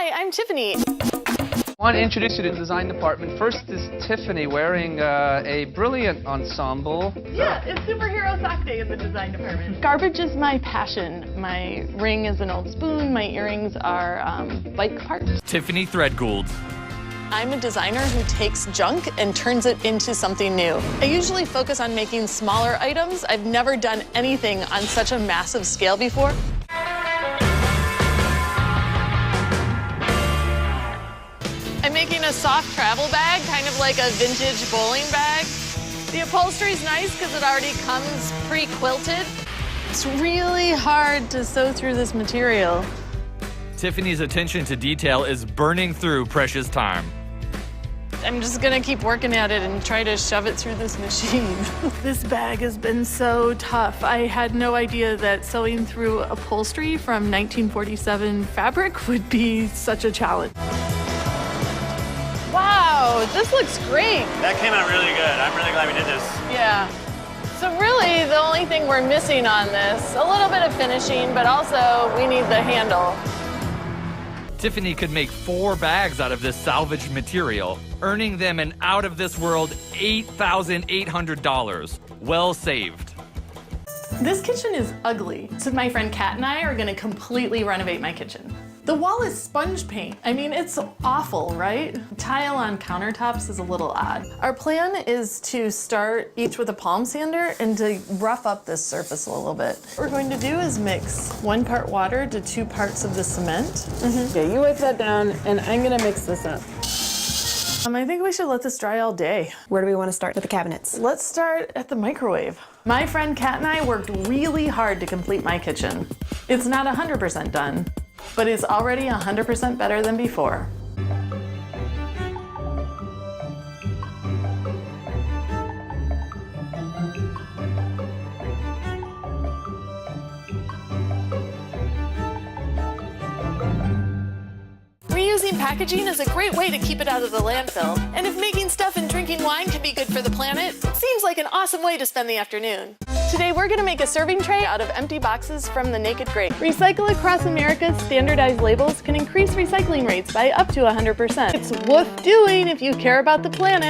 Hi, I'm Tiffany. I want to introduce you to the design department. First is Tiffany wearing a brilliant ensemble. Yeah, it's superhero sock day in the design department. Garbage is my passion. My ring is an old spoon. My earrings are bike parts. Tiffany Threadgould. I'm a designer who takes junk and turns it into something new. I usually focus on making smaller items. I've never done anything on such a massive scale before. I'm making a soft travel bag, kind of like a vintage bowling bag. The upholstery's nice because it already comes pre-quilted. It's really hard to sew through this material. Tiffany's attention to detail is burning through precious time. I'm just gonna keep working at it and try to shove it through this machine. This bag has been so tough. I had no idea that sewing through upholstery from 1947 fabric would be such a challenge. Wow, this looks great. That came out really good. I'm really glad we did this. Yeah. So really, the only thing we're missing on this, a little bit of finishing, but also we need the handle. Tiffany could make 4 bags out of this salvaged material, earning them an out-of-this-world $8,800. Well saved. This kitchen is ugly, so my friend Kat and I are gonna completely renovate my kitchen. The wall is sponge paint. I mean, it's awful, right? Tile on countertops is a little odd. Our plan is to start each with a palm sander and to rough up this surface a little bit. What we're going to do is mix 1 part water to 2 parts of the cement. Okay, you wipe that down, and I'm gonna mix this up. I think we should let this dry all day. Where do we want to start with the cabinets? Let's start at the microwave. My friend Kat and I worked really hard to complete my kitchen. It's not 100% done, but it's already 100% better than before. Reusing packaging is a great way to keep it out of the landfill. And if making stuff and drinking wine can be good for the planet, it seems like an awesome way to spend the afternoon. Today we're gonna make a serving tray out of empty boxes from the Naked Grape. Recycle Across America's standardized labels can increase recycling rates by up to 100%. It's worth doing if you care about the planet.